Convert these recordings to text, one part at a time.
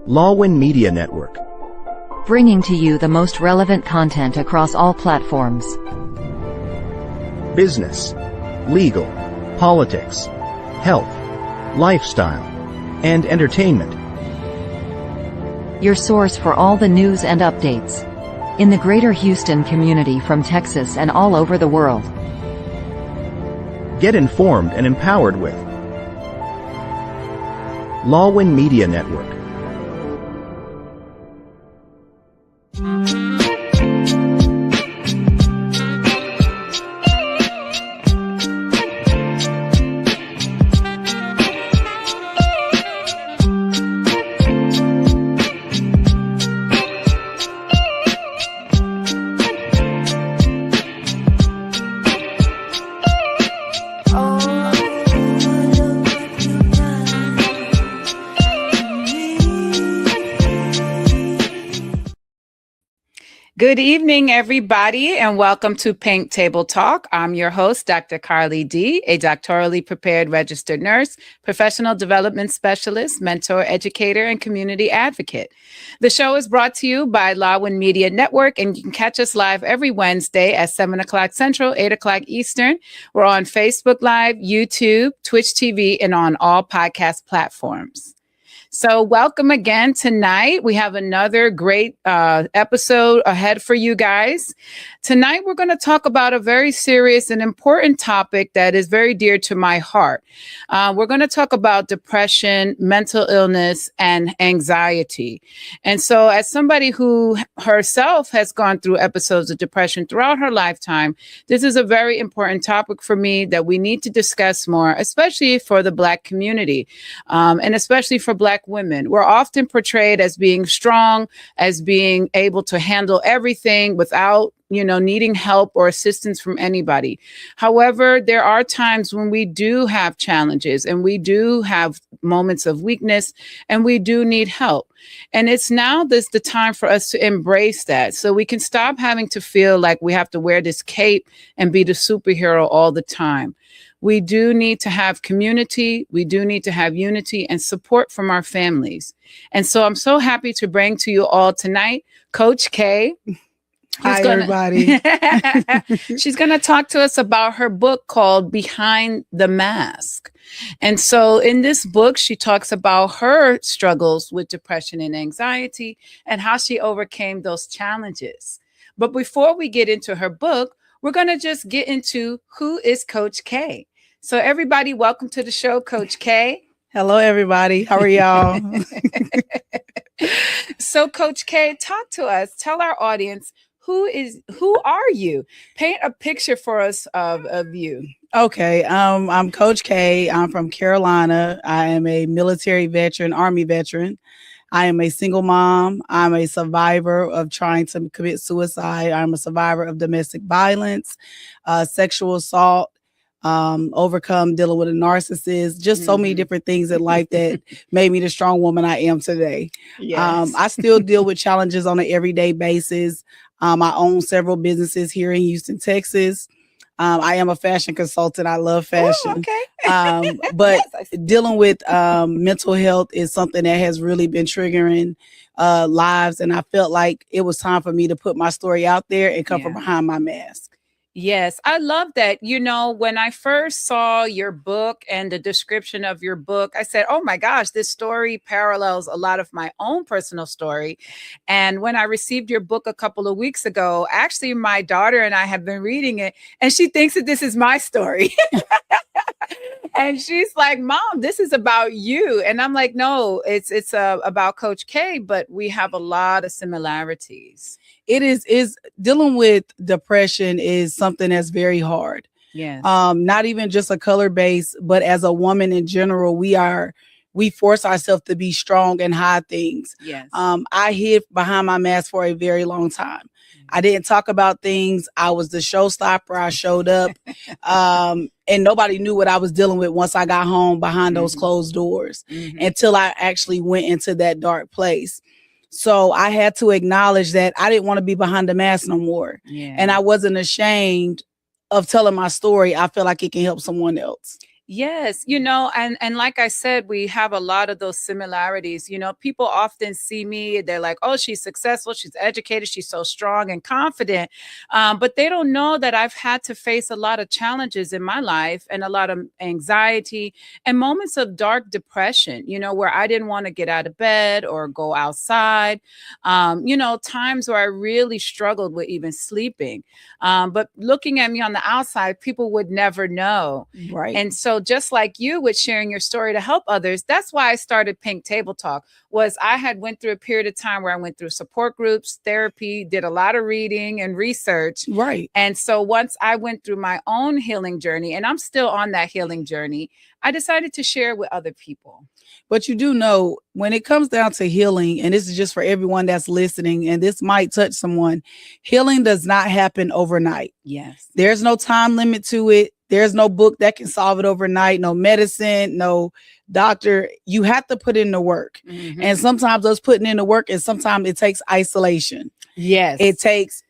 Lawin Media Network, bringing to you the most relevant content across all platforms. business, legal, politics, health, lifestyle, and entertainment. Your source for all the news and updates in the greater Houston community from Texas and all over the world. Get informed and empowered with Lawin Media Network. Good evening, everybody, and welcome to Pink Table Talk. I'm your host, Dr. Carly D., a doctorally prepared registered nurse, professional development specialist, mentor, educator, and community advocate. The show is brought to you by Lawin Media Network, and you can catch us live every Wednesday at 7 o'clock Central, 8 o'clock Eastern. We're on Facebook Live, YouTube, Twitch TV, and on all podcast platforms. So welcome again tonight. We have another great episode ahead for you guys. Tonight, we're going to talk about a very serious and important topic that is very dear to my heart. We're going to talk about depression, mental illness, and anxiety. And so as somebody who herself has gone through episodes of depression throughout her lifetime, this is a very important topic for me that we need to discuss more, especially for the Black community, and especially for Black women. We're often portrayed as being strong, as being able to handle everything without, needing help or assistance from anybody. However, there are times when we do have challenges and we do have moments of weakness and we do need help. And it's now the time for us to embrace that so we can stop having to feel like we have to wear this cape and be the superhero all the time. We do need to have community. We do need to have unity and support from our families. And so I'm so happy to bring to you all tonight, Coach Kay. Hi, everybody. She's going to talk to us about her book called Behind the Mask. And so in this book, she talks about her struggles with depression and anxiety and how she overcame those challenges. But before we get into her book, we're going to just get into who is Coach Kay. So everybody, welcome to the show, Coach Kay. Hello, everybody. How are y'all? So Coach Kay, talk to us. Tell our audience, who are you? Paint a picture for us of you. Okay. I'm Coach Kay. I'm from Carolina. I am a military veteran, Army veteran. I am a single mom. I'm a survivor of trying to commit suicide. I'm a survivor of domestic violence, sexual assault, overcome dealing with a narcissist, just so many different things in life that made me the strong woman I am today. Yes. I still deal with challenges on an everyday basis. I own several businesses here in Houston, Texas. I am a fashion consultant. I love fashion. Ooh, okay. But Yes, dealing with mental health is something that has really been triggering lives. And I felt like it was time for me to put my story out there and come from behind my mask. Yes, I love that. When I first saw your book and the description of your book, I said, oh my gosh, this story parallels a lot of my own personal story. And when I received your book a couple of weeks ago, actually, my daughter and I have been reading it, and she thinks that this is my story. And she's like, Mom, this is about you. And I'm like, no, it's about Coach Kay, but we have a lot of similarities. It is dealing with depression is something that's very hard. Yes. Not even just a color base, but as a woman in general, we force ourselves to be strong and hide things. Yes. I hid behind my mask for a very long time. I didn't talk about things. I was the showstopper. I showed up, and nobody knew what I was dealing with once I got home behind those closed doors until I actually went into that dark place. So I had to acknowledge that I didn't want to be behind the mask no more. Yeah. And I wasn't ashamed of telling my story. I feel like it can help someone else. Yes, and like I said, we have a lot of those similarities. People often see me, they're like, oh, she's successful, she's educated, she's so strong and confident. But they don't know that I've had to face a lot of challenges in my life and a lot of anxiety and moments of dark depression, where I didn't want to get out of bed or go outside. Times where I really struggled with even sleeping. But looking at me on the outside, people would never know. Right. And so just like you with sharing your story to help others, that's why I started Pink Table Talk. Was I had went through a period of time where I went through support groups, therapy, did a lot of reading and research. Right. And so once I went through my own healing journey, and I'm still on that healing journey, I decided to share with other people. But you do know, when it comes down to healing, and this is just for everyone that's listening, and this might touch someone, healing does not happen overnight. Yes. There's no time limit to it. There's no book that can solve it overnight. No medicine, no doctor. You have to put in the work. Mm-hmm. And sometimes us putting in the work, and sometimes it takes isolation. Yes. It takes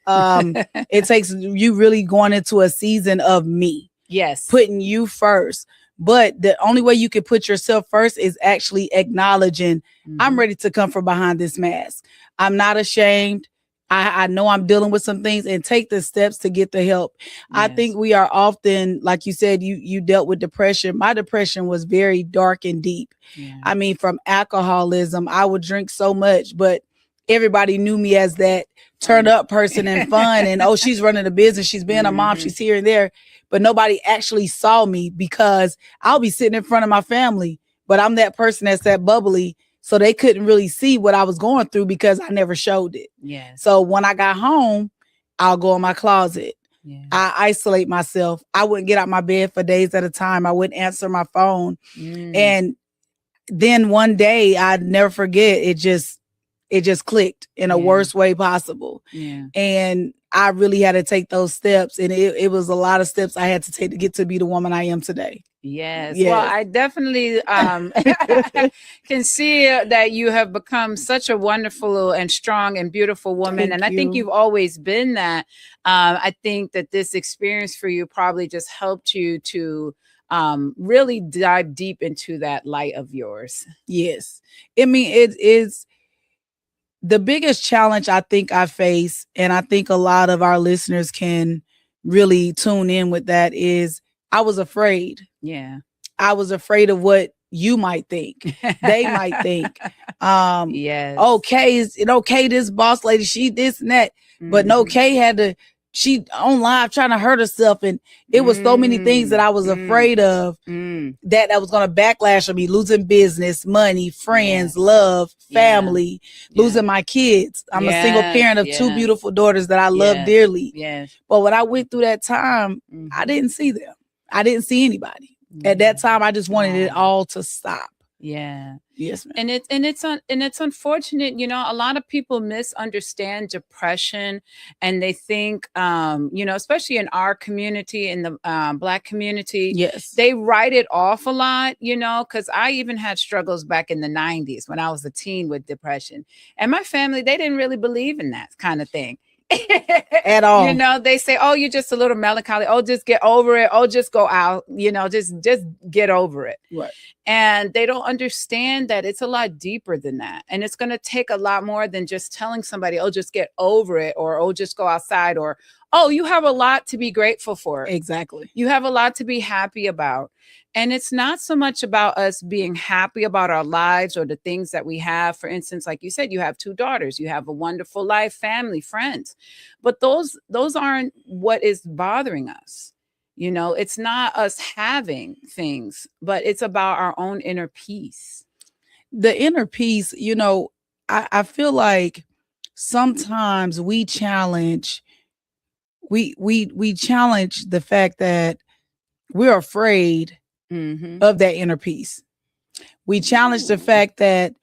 you really going into a season of me. Yes. Putting you first. But the only way you can put yourself first is actually acknowledging, I'm ready to come from behind this mask. I'm not ashamed. I know I'm dealing with some things, and take the steps to get the help. Yes. I think we are often, like you said, you dealt with depression. My depression was very dark and deep. Yeah. I mean, from alcoholism, I would drink so much, but everybody knew me as that turn up person and fun. And, oh, she's running a business. She's being a mom. She's here and there. But nobody actually saw me, because I'll be sitting in front of my family, but I'm that person that's that bubbly. So they couldn't really see what I was going through because I never showed it. Yeah. So when I got home, I'll go in my closet. Yeah. I isolate myself. I wouldn't get out my bed for days at a time. I wouldn't answer my phone. And then one day, I'd never forget, it just clicked in a worst way possible. Yeah. And I really had to take those steps. And it was a lot of steps I had to take to get to be the woman I am today. Yes. Well, I definitely can see that you have become such a wonderful and strong and beautiful woman. I think you've always been that. I think that this experience for you probably just helped you to really dive deep into that light of yours. Yes. I mean, it is the biggest challenge I think I face, and I think a lot of our listeners can really tune in with that, is I was afraid. Yeah. I was afraid of what you might think, they might think. Yes. Okay, is it okay? This boss lady, she this and that. But no, Kay had she on live trying to hurt herself. And it was so many things that I was afraid of that was going to backlash on me, losing business, money, friends, love, family, losing my kids. I'm a single parent of two beautiful daughters that I love dearly. Yes. But when I went through that time, I didn't see them. I didn't see anybody. At that time, I just wanted it all to stop. Yeah. Yes, ma'am. And it's unfortunate, a lot of people misunderstand depression, and they think, especially in our community, in the Black community, yes, they write it off a lot, because I even had struggles back in the 90s when I was a teen with depression, and my family, they didn't really believe in that kind of thing. At all. They say, oh, you're just a little melancholy. Oh, just get over it. Oh, just go out, just get over it. Right. And they don't understand that it's a lot deeper than that. And it's going to take a lot more than just telling somebody, oh, just get over it, or, oh, just go outside, or, oh, you have a lot to be grateful for. Exactly. You have a lot to be happy about. And it's not so much about us being happy about our lives or the things that we have. For instance, like you said, you have two daughters, you have a wonderful life, family, friends, but those aren't what is bothering us. It's not us having things, but it's about our own inner peace. The inner peace, I feel like sometimes we challenge the fact that we're afraid of that inner peace. We challenge the fact that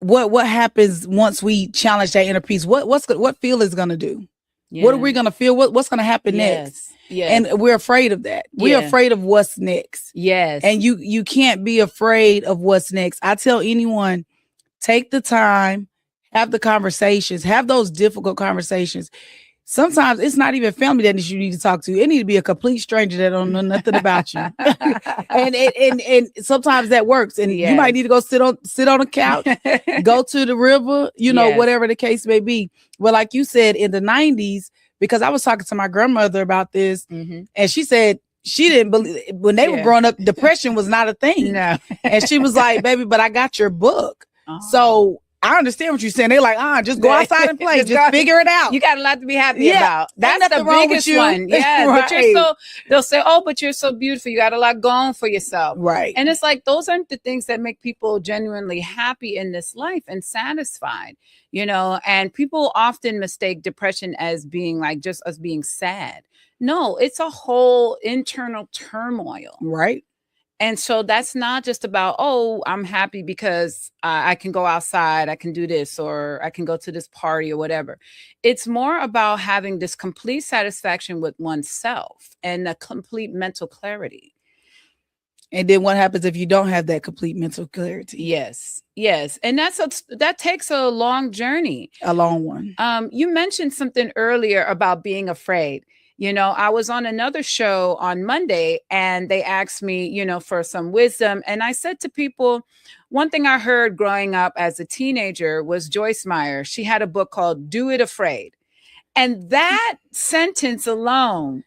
what happens once we challenge that inner peace. What feel is going to do? Yeah. What are we going to feel? What's going to happen next? Yes. And we're afraid of that. We're afraid of what's next. Yes. And you can't be afraid of what's next. I tell anyone, take the time, have the conversations, have those difficult conversations. sometimes it's not even family that you need to talk to. It need to be a complete stranger that don't know nothing about you. and sometimes that works. And you might need to go sit on a couch, go to the river, whatever the case may be. Well, like you said, in the 90s, because I was talking to my grandmother about this, and she said she didn't believe when they were growing up, depression was not a thing. No. And she was like, baby, but I got your book. So I understand what you're saying. They're like, just go outside and play. just figure it out. You got a lot to be happy about. That's the biggest one. Yeah. Right. But they'll say, oh, but you're so beautiful. You got a lot going for yourself. Right. And it's like, those aren't the things that make people genuinely happy in this life and satisfied, and people often mistake depression as being like just us being sad. No, it's a whole internal turmoil. Right. And so that's not just about, oh, I'm happy because I can go outside, I can do this, or I can go to this party or whatever. It's more about having this complete satisfaction with oneself and a complete mental clarity. And then what happens if you don't have that complete mental clarity? Yes. And that takes a long journey. A long one. You mentioned something earlier about being afraid. I was on another show on Monday and they asked me, for some wisdom. And I said to people, one thing I heard growing up as a teenager was Joyce Meyer. She had a book called Do It Afraid. And that sentence alone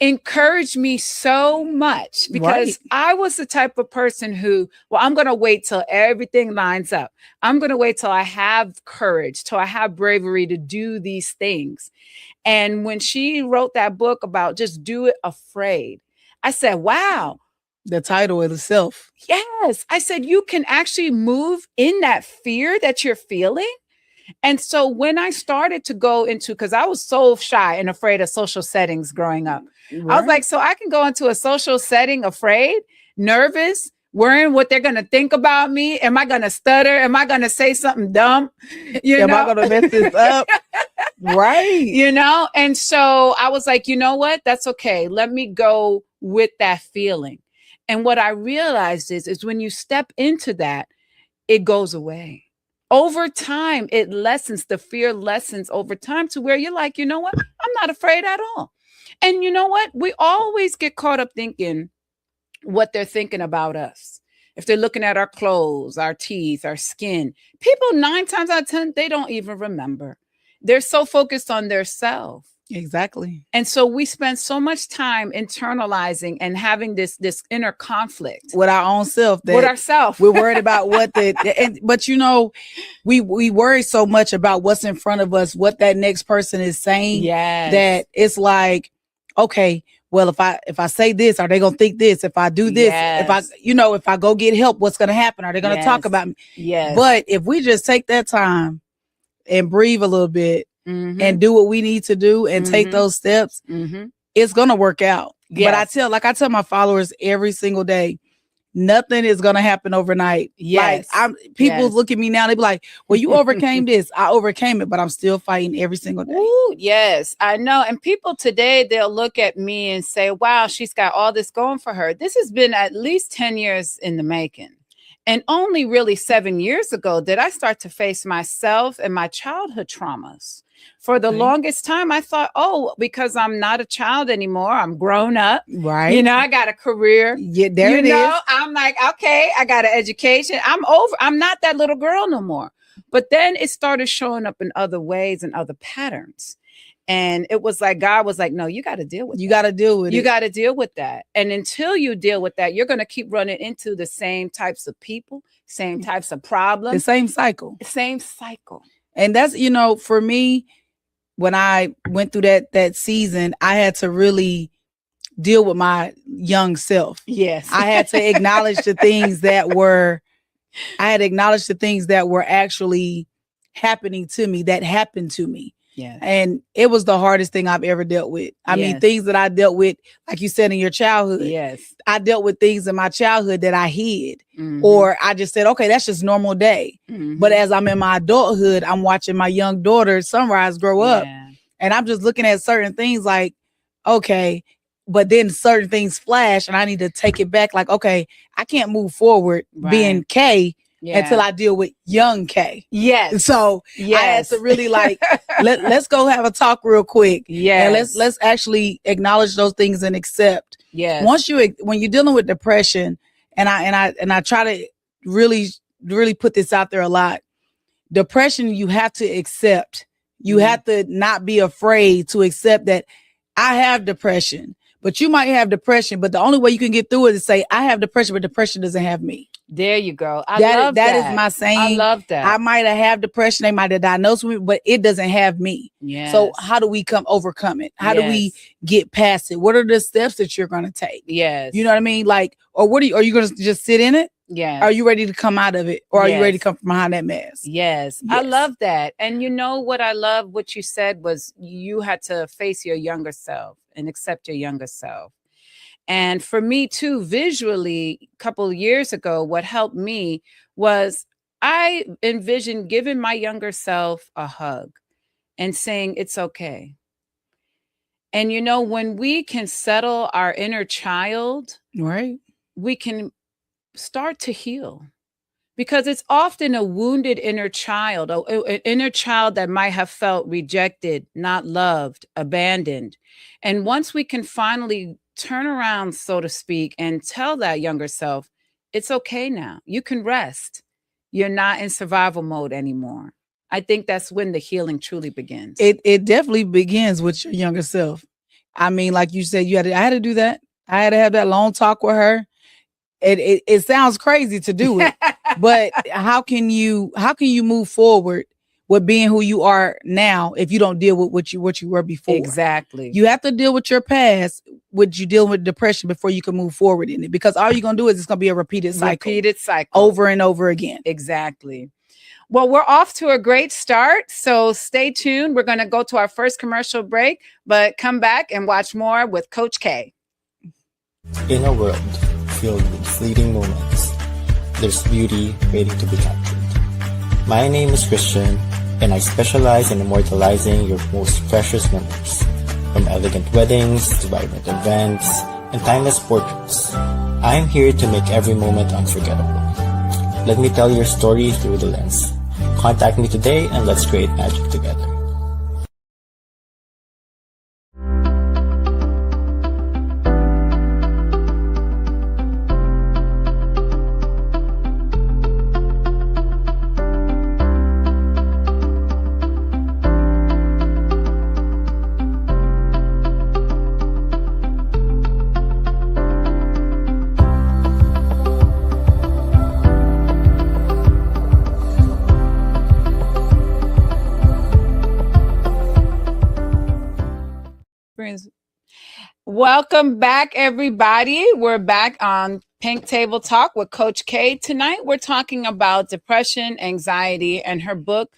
encouraged me so much because I was the type of person who, I'm going to wait till everything lines up. I'm going to wait till I have courage, till I have bravery to do these things. And when she wrote that book about just do it afraid, I said, wow. The title itself. Yes. I said, you can actually move in that fear that you're feeling. And so when I started to go into, because I was so shy and afraid of social settings growing up, I was like, so I can go into a social setting afraid, nervous, worrying what they're going to think about me. Am I going to stutter? Am I going to say something dumb? Am I going to mess this up? Right. And so I was like, you know what? That's okay. Let me go with that feeling. And what I realized is when you step into that, it goes away. Over time, it lessens, the fear lessens over time to where you're like, you know what? I'm not afraid at all. And you know what? We always get caught up thinking what they're thinking about us. If they're looking at our clothes, our teeth, our skin, people 9 times out of 10, they don't even remember. They're so focused on their self. Exactly. And so we spend so much time internalizing and having this inner conflict with our own self. With ourselves. We're worried about but we worry so much about what's in front of us, what that next person is saying. Yes. That it's like, okay, well, if I say this, are they going to think this? If I do this, if I go get help, what's going to happen? Are they going to talk about me? Yes. But if we just take that time and breathe a little bit and do what we need to do and take those steps, it's going to work out. Yes. But I tell my followers every single day, nothing is going to happen overnight. Yes. Like people look at me now, they be like, well, you overcame this. I overcame it, but I'm still fighting every single day. Ooh, yes, I know. And people today, they'll look at me and say, wow, she's got all this going for her. This has been at least 10 years in the making. And only really 7 years ago did I start to face myself and my childhood traumas. For the longest time, I thought, because I'm not a child anymore, I'm grown up. Right. I got a career. Yeah, there it is. I'm like, okay, I got an education. I'm over. I'm not that little girl no more. But then it started showing up in other ways and other patterns. And it was like, God was like, no, you got to deal with it. You got to deal with it. You got to deal with that. And until you deal with that, you're going to keep running into the same types of people, same types of problems. The same cycle. Same cycle. And that's, for me, when I went through that season, I had to really deal with my young self. Yes. I had to acknowledge the things that were actually happening to me, that happened to me. Yeah. And it was the hardest thing I've ever dealt with. I mean, things that I dealt with, like you said, in your childhood. Yes. I dealt with things in my childhood that I hid, or I just said, okay, that's just normal day. But as I'm in my adulthood, I'm watching my young daughter, Sunrise, grow up. And I'm just looking at certain things like, okay, but then certain things flash and I need to take it back. Like, okay, I can't move forward being Kay until I deal with young Kay. Yes. So I had to really let's go have a talk real quick. Yes. And let's actually acknowledge those things and accept. Yes. When you're dealing with depression, and I try to really put this out there a lot. Depression, you have to accept. You have to not be afraid to accept that I have depression. But you might have depression, but the only way you can get through it is say, I have depression, but depression doesn't have me. There you go. I love that. That is my saying. I love that. I might have depression. They might have diagnosed me, but it doesn't have me. Yes. So how do we overcome it? How do we get past it? What are the steps that you're going to take? Yes. You know what I mean? Like, or are you going to just sit in it? Yeah. Are you ready to come out of it? Or are you ready to come from behind that mask? Yes. I love that. And you know what I love what you said was you had to face your younger self and accept your younger self. And for me too, visually, a couple of years ago, what helped me was I envisioned giving my younger self a hug and saying, it's okay. And you know, when we can settle our inner child, right, we can start to heal. Because it's often a wounded inner child, an inner child that might have felt rejected, not loved, abandoned. And once we can finally turn around, so to speak, and tell that younger self, it's okay now. You can rest. You're not in survival mode anymore. I think that's when the healing truly begins. It definitely begins with your younger self. I mean, like you said, I had to do that. I had to have that long talk with her. It sounds crazy to do it, but how can you move forward with being who you are now if you don't deal with what you were before? Exactly. You have to deal with your past, with you dealing with depression before you can move forward in it, because all you're going to do is it's going to be a repeated cycle over and over again. Exactly. Well, we're off to a great start, so stay tuned. We're going to go to our first commercial break, but come back and watch more with Coach Kay. In a world filled with fleeting moments, there's beauty waiting to be captured. My name is Christian, and I specialize in immortalizing your most precious memories. From elegant weddings to vibrant events and timeless portraits, I'm here to make every moment unforgettable. Let me tell your story through the lens. Contact me today and let's create magic together. Welcome back, everybody. We're back on Pink Table Talk with Coach Kay. Tonight, we're talking about depression, anxiety, and her book,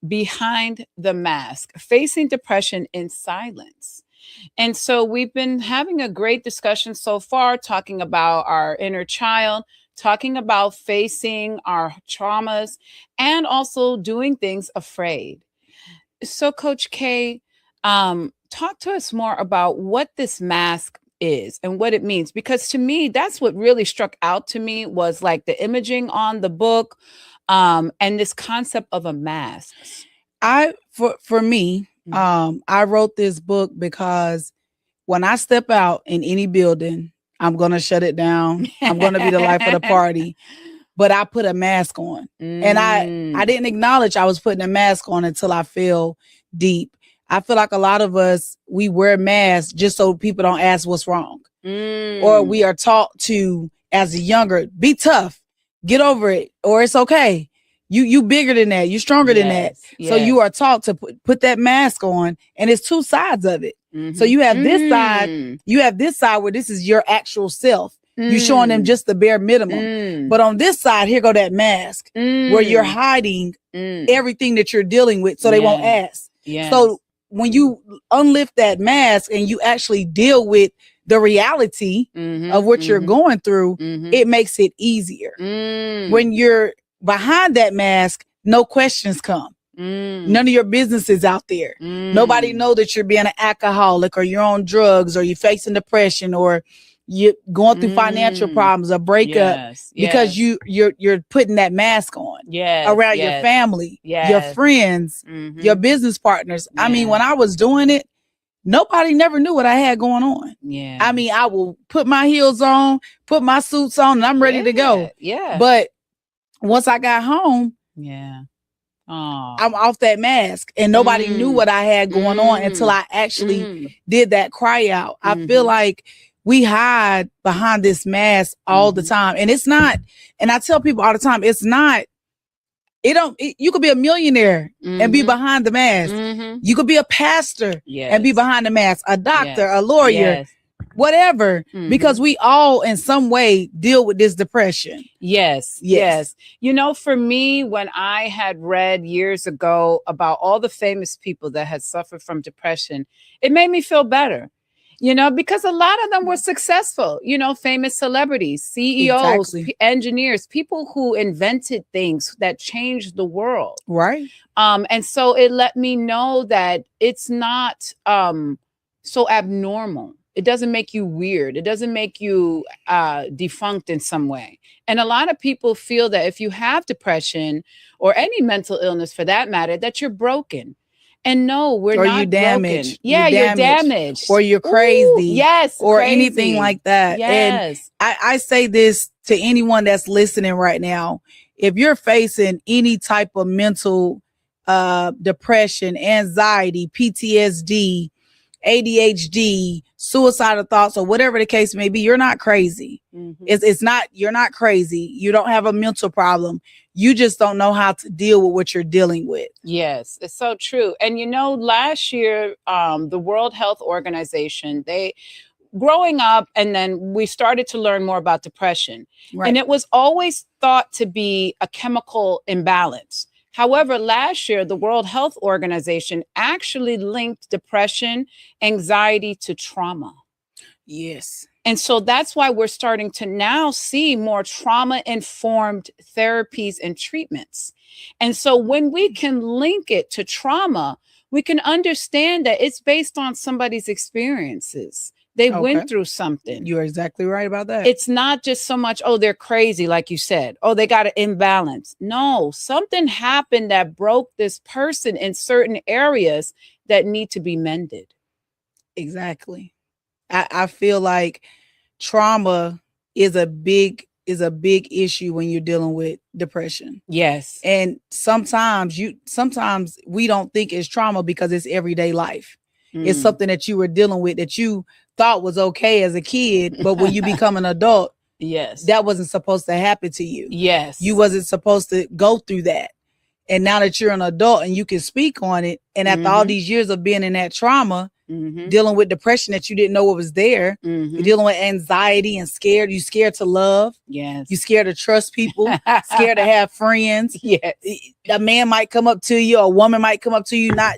Behind the Mask, Facing Depression in Silence. And so we've been having a great discussion so far, talking about our inner child, talking about facing our traumas, and also doing things afraid. So, Coach Kay, talk to us more about what this mask is and what it means, because to me, that's what really struck out to me was like the imaging on the book, and this concept of a mask. For me, I wrote this book because when I step out in any building, I'm going to shut it down. I'm going to be the life of the party. But I put a mask on, and I didn't acknowledge I was putting a mask on until I fell deep. I feel like a lot of us, we wear masks just so people don't ask what's wrong. Or we are taught to, as a younger, be tough, get over it, or it's okay. You bigger than that. You stronger than that. Yes. So you are taught to put that mask on, and it's two sides of it. So you have this side where this is your actual self. You're showing them just the bare minimum. But on this side, here go that mask where you're hiding everything that you're dealing with so they won't ask. So when you unlift that mask and you actually deal with the reality of what you're going through, it makes it easier. When you're behind that mask, no questions come. None of your business is out there. Nobody know that you're being an alcoholic or you're on drugs or you're facing depression or you're going through financial problems, a breakup, because you're putting that mask on around your family, your friends, your business partners. I mean, when I was doing it, nobody never knew what I had going on. I mean, I will put my heels on, put my suits on, and I'm ready to go. But once I got home, I'm off that mask, and nobody knew what I had going on until I actually did that cry out. I feel like we hide behind this mask all the time, and it's not. And I tell people all the time, it's not. You could be a millionaire and be behind the mask. You could be a pastor and be behind the mask, a doctor, a lawyer, whatever, because we all in some way deal with this depression. Yes. You know, for me, when I had read years ago about all the famous people that had suffered from depression, it made me feel better. You know, because a lot of them were successful, you know, famous celebrities, CEOs, engineers, people who invented things that changed the world. Right. And so it let me know that it's not so abnormal. It doesn't make you weird. It doesn't make you defunct in some way. And a lot of people feel that if you have depression or any mental illness for that matter, that you're broken. And no, we're not you damaged. Broken. You're damaged. Or you're crazy. Ooh, or crazy. Anything like that. Yes. And I say this to anyone that's listening right now. If you're facing any type of mental depression, anxiety, PTSD, ADHD, suicidal thoughts, or whatever the case may be, you're not crazy. It's not, you're not crazy. You don't have a mental problem. You just don't know how to deal with what you're dealing with. Yes, it's so true. And you know, last year, the World Health Organization, growing up, and then we started to learn more about depression. And it was always thought to be a chemical imbalance. However, last year, the World Health Organization actually linked depression, anxiety to trauma. Yes. And so that's why we're starting to now see more trauma-informed therapies and treatments. And so when we can link it to trauma, we can understand that it's based on somebody's experiences. They went through something. You're exactly right about that. It's not just so much, oh, they're crazy, like you said. Oh, they got an imbalance. No, something happened that broke this person in certain areas that need to be mended. Exactly. I feel like trauma is a big issue when you're dealing with depression. Yes. And sometimes we don't think it's trauma because it's everyday life. It's something that you were dealing with that you thought was okay as a kid, but when you become an adult, that wasn't supposed to happen to you. Yes. You wasn't supposed to go through that. And now that you're an adult and you can speak on it, and after all these years of being in that trauma, dealing with depression that you didn't know what was there, you're dealing with anxiety and scared. You're scared to love. Yes. You're scared to trust people, scared to have friends. Yes. A man might come up to you, a woman might come up to you, not,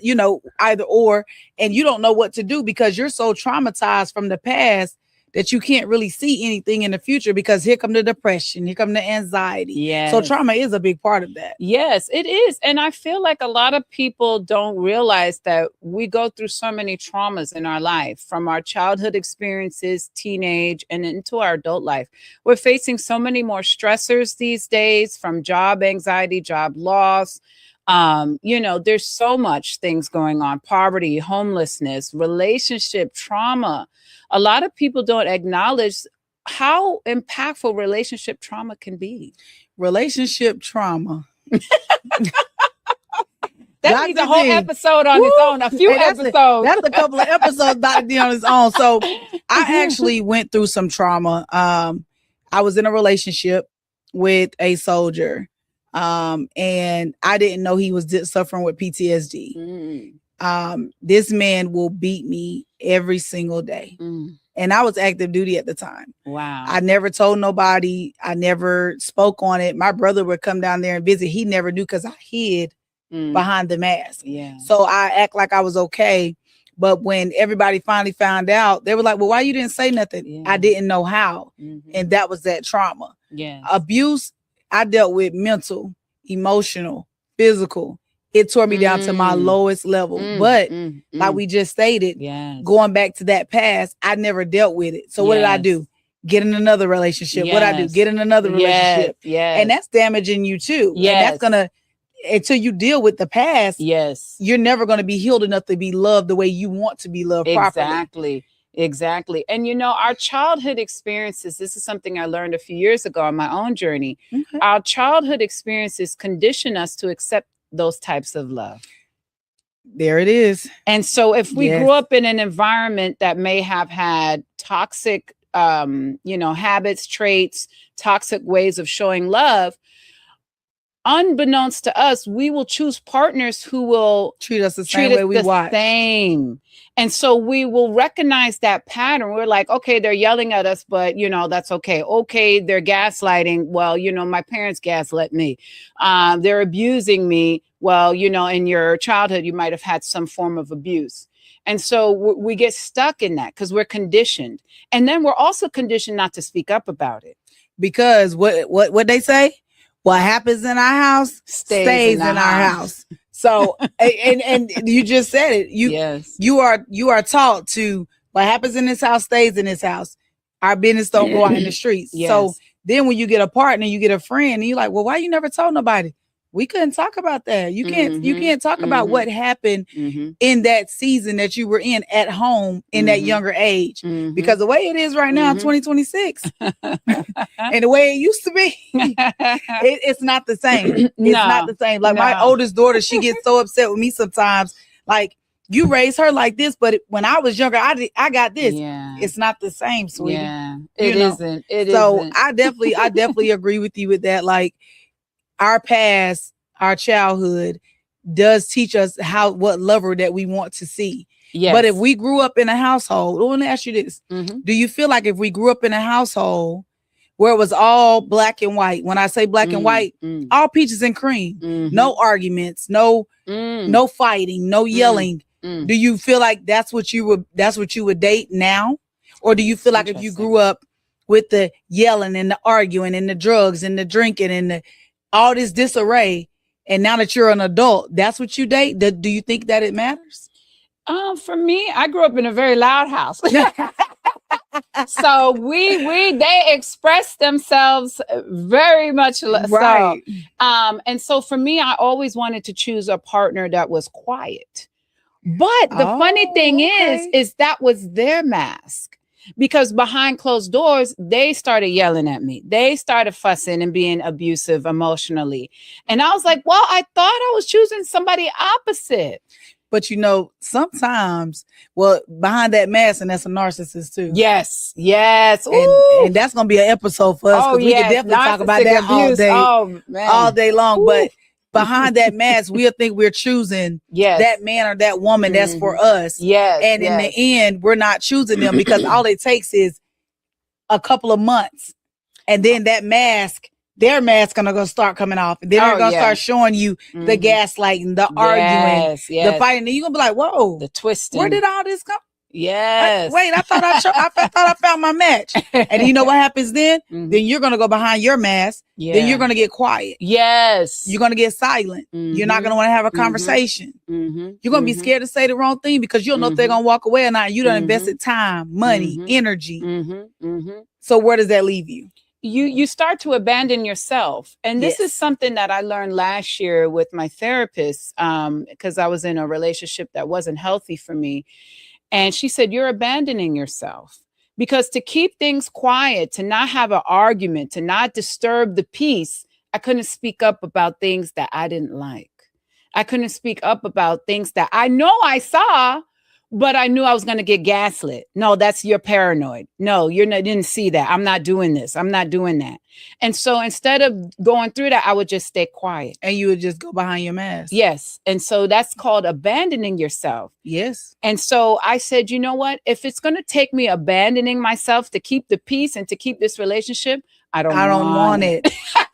either or, and you don't know what to do because you're so traumatized from the past that you can't really see anything in the future because here come the depression, here come the anxiety. Yes. So trauma is a big part of that. Yes, it is. And I feel like a lot of people don't realize that we go through so many traumas in our life, from our childhood experiences, teenage, and into our adult life. We're facing so many more stressors these days, from job anxiety, job loss. There's so much things going on: poverty, homelessness, relationship trauma. A lot of people don't acknowledge how impactful relationship trauma can be. Relationship trauma. That needs a whole episode on its own. A few episodes. That's a couple of episodes Dr. D on its own. So I actually went through some trauma. I was in a relationship with a soldier. And I didn't know he was suffering with PTSD. This man will beat me every single day. And I was active duty at the time. Wow. I never told nobody. I never spoke on it. My brother would come down there and visit. He never knew because I hid behind the mask. Yeah. So I act like I was okay. But when everybody finally found out, they were like, well, why you didn't say nothing? Yeah. I didn't know how. And that was that trauma. Yeah. Abuse, I dealt with mental, emotional, physical. It tore me down to my lowest level. But like we just stated, going back to that past, I never dealt with it. So what did I do? get in another relationship. What I do, get in another relationship. Yes. And that's damaging you too. Yes. And that's gonna, until you deal with the past, yes, you're never going to be healed enough to be loved the way you want to be loved properly. Exactly. And you know, our childhood experiences, this is something I learned a few years ago on my own journey. Okay. Our childhood experiences condition us to accept those types of love. There it is. And so if we grew up in an environment that may have had toxic, habits, traits, toxic ways of showing love, unbeknownst to us, we will choose partners who will treat us the same way we watch. And so we will recognize that pattern. We're like, okay, they're yelling at us, but that's okay. Okay, they're gaslighting. Well, my parents gaslit me. They're abusing me. Well, in your childhood, you might have had some form of abuse. And so we get stuck in that because we're conditioned. And then we're also conditioned not to speak up about it. Because what they say? What happens in our house stays in our house. So, and you just said it. You are taught to, what happens in this house stays in this house. Our business don't go out in the streets. Yes. So then when you get a partner, you get a friend, and you're like, well, why you never told nobody? We couldn't talk about that. You can't talk about what happened in that season that you were in at home in that younger age. Because the way it is right now, 2026, and the way it used to be, it's not the same. It's not the same. Like my oldest daughter, she gets so upset with me sometimes. Like, you raised her like this, but when I was younger, I got this. Yeah. It's not the same, sweetie. Yeah, it isn't. So I definitely agree with you with that. Like, our past, our childhood does teach us what lover that we want to see. Yes. But if we grew up in a household, let me ask you this. Do you feel like if we grew up in a household where it was all black and white, when I say black and white, all peaches and cream, no arguments, no fighting, no yelling. Do you feel like that's what you would date now? Or do you feel like if you grew up with the yelling and the arguing and the drugs and the drinking and all this disarray, and now that you're an adult, that's what you date? Do you think that it matters? For me, I grew up in a very loud house. So they express themselves very much right. So. And so for me, I always wanted to choose a partner that was quiet. But the funny thing is that was their mask. Because behind closed doors, they started yelling at me. They started fussing and being abusive emotionally. And I was like, well, I thought I was choosing somebody opposite. But sometimes, behind that mask, and that's a narcissist too. Yes. And that's going to be an episode for us. We can definitely talk about that all day long. But behind that mask, we'll think we're choosing that man or that woman that's for us. Yes. And in the end, we're not choosing them because all it takes is a couple of months. And then their mask gonna go start coming off. And then they're gonna start showing you the gaslighting, the arguing, the fighting. And you're gonna be like, whoa, the twisting. Where did all this come? Yes. Wait, I thought I found my match. And you know what happens then? Then you're going to go behind your mask. Yeah. Then you're going to get quiet. Yes. You're going to get silent. You're not going to want to have a conversation. You're going to be scared to say the wrong thing because you don't know if they're going to walk away or not. You done invested time, money, energy. So where does that leave you? You start to abandon yourself. And this is something that I learned last year with my therapist because I was in a relationship that wasn't healthy for me. And she said, you're abandoning yourself because to keep things quiet, to not have an argument, to not disturb the peace, I couldn't speak up about things that I didn't like. I couldn't speak up about things that I know I saw, but I knew I was going to get gaslit. No, you're paranoid. No, didn't see that. I'm not doing this. I'm not doing that. And so instead of going through that, I would just stay quiet. And you would just go behind your mask. Yes. And so that's called abandoning yourself. Yes. And so I said, you know what? If it's going to take me abandoning myself to keep the peace and to keep this relationship, I don't want it.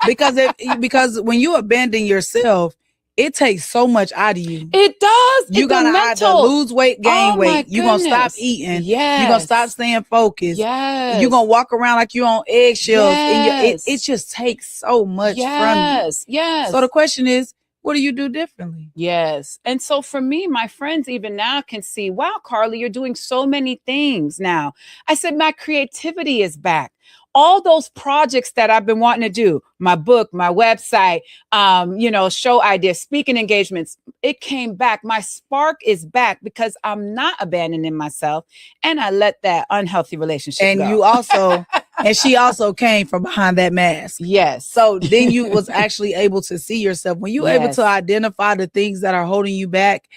because when you abandon yourself, it takes so much out of you. It does. You gotta either lose weight, gain weight. You're gonna stop eating. Yes. You're gonna stop staying focused. Yes. You're gonna walk around like you're on eggshells. Yes. It just takes so much from you. Yes. So the question is, what do you do differently? Yes. And so for me, my friends even now can see, wow, Carly, you're doing so many things now. I said, my creativity is back. All those projects that I've been wanting to do, my book, my website, show ideas, speaking engagements, it came back. My spark is back because I'm not abandoning myself. And I let that unhealthy relationship And go. you also, and she also came from behind that mask. Yes. So then you was actually able to see yourself. When you're able to identify the things that are holding you back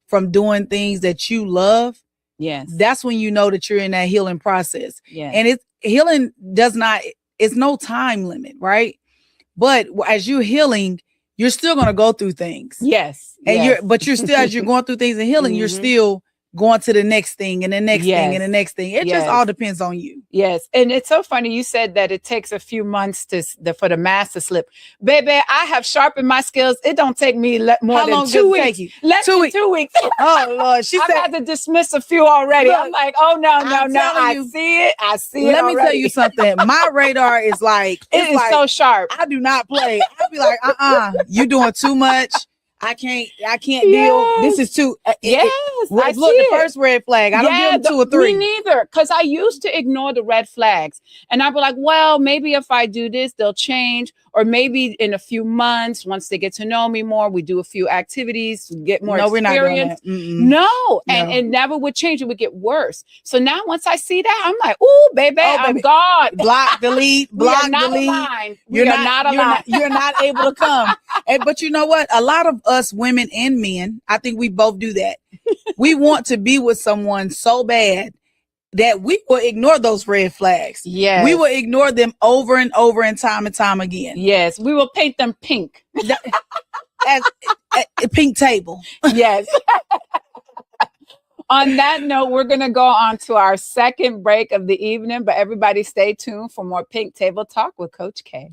from doing things that you love, yes, that's when you know that you're in that healing process. Yes. And healing it's no time limit, right? But as you're healing, you're still going to go through things. Yes. And yes. you're still, as you're going through things and healing, you're still going to the next thing and the next thing and the next thing. It just all depends on you. Yes. And it's so funny. You said that it takes a few months for the mask to slip. Baby, I have sharpened my skills. It don't take me more than 2 weeks. Less than 2 weeks. Oh, Lord. She said, I've had to dismiss a few already. Look, I'm like, oh, no. I see it. Let me tell you something. My radar is like, it is so sharp. I do not play. I'll be like, you doing too much. I can't deal. This is too. Yes. Look, the first red flag. I don't give them 2 or 3. Me neither. Because I used to ignore the red flags. And I'd be like, well, maybe if I do this, they'll change. Or maybe in a few months, once they get to know me more, we do a few activities, get more experience. We're not doing that. No. And it never would change. It would get worse. So now once I see that, I'm like, ooh, baby, I'm gone. Block, delete, block, delete. You're not aligned. You're not able to come. But you know what? A lot of us women and men, I think we both do that. We want to be with someone so bad that we will ignore those red flags. Yes. We will ignore them over and over and time again. Yes. We will paint them pink. As a pink table. Yes. On that note, we're going to go on to our second break of the evening, but everybody stay tuned for more Pink Table Talk with Coach Kay.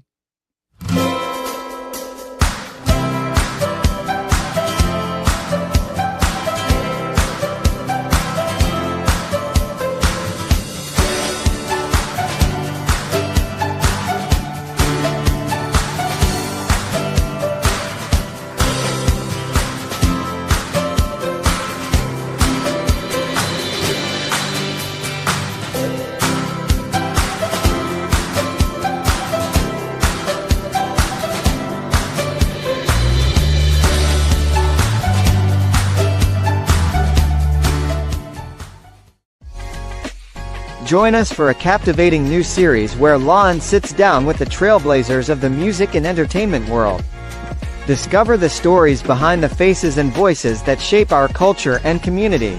Join us for a captivating new series where Lawin sits down with the trailblazers of the music and entertainment world. Discover the stories behind the faces and voices that shape our culture and community.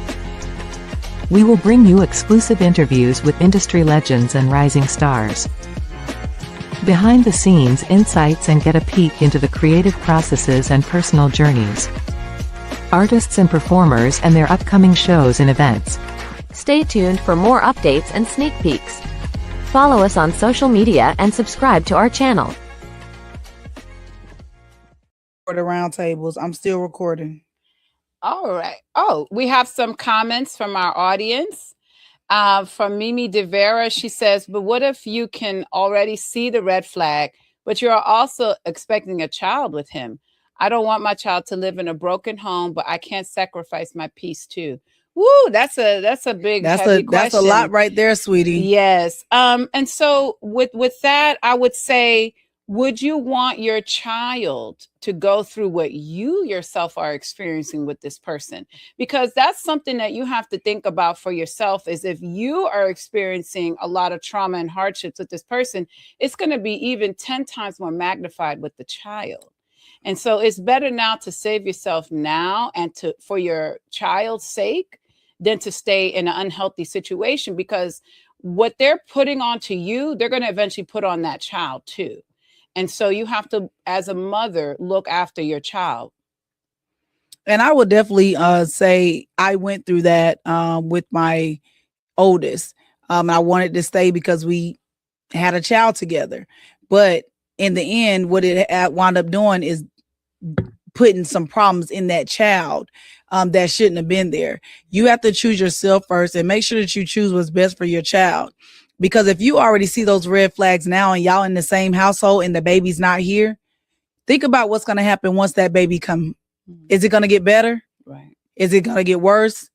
We will bring you exclusive interviews with industry legends and rising stars. Behind the scenes insights and get a peek into the creative processes and personal journeys. Artists and performers and their upcoming shows and events. Stay tuned for more updates and sneak peeks. Follow us on social media and subscribe to our channel. For the roundtables, I'm still recording. All right. Oh, we have some comments from our audience. From Mimi De Vera, she says, but what if you can already see the red flag, but you're also expecting a child with him? I don't want my child to live in a broken home, but I can't sacrifice my peace too. Woo, that's a big heavy question. That's a lot right there, sweetie. Yes. And so with that, I would say, would you want your child to go through what you yourself are experiencing with this person? Because that's something that you have to think about for yourself, is if you are experiencing a lot of trauma and hardships with this person, it's going to be even 10 times more magnified with the child. And so it's better now to save yourself now and for your child's sake than to stay in an unhealthy situation, because what they're putting onto you, they're going to eventually put on that child too. And so you have to, as a mother, look after your child. And I would definitely say I went through that with my oldest. I wanted to stay because we had a child together. But in the end, what it wound up doing is putting some problems in that child that shouldn't have been there. You have to choose yourself first and make sure that you choose what's best for your child. Because if you already see those red flags now and y'all in the same household and the baby's not here, think about what's going to happen once that baby come. Is it going to get better? Right. Is it going to get worse?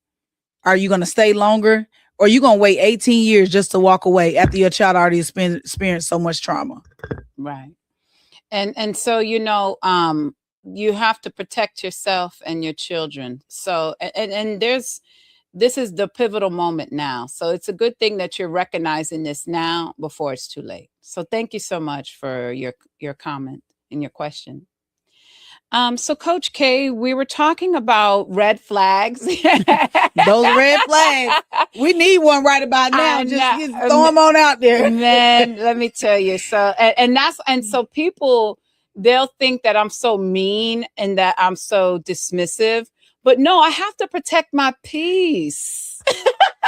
Are you going to stay longer? Or are you going to wait 18 years just to walk away after your child already experienced so much trauma? Right. And so, you have to protect yourself and your children. So, and this is the pivotal moment now. So it's a good thing that you're recognizing this now before it's too late. So thank you so much for your comment and your question. So Coach Kay, we were talking about red flags. Those red flags. We need one right about now. Just throw them on out there. Man, let me tell you. So, and so people, they'll think that I'm so mean and that I'm so dismissive, but no, I have to protect my peace.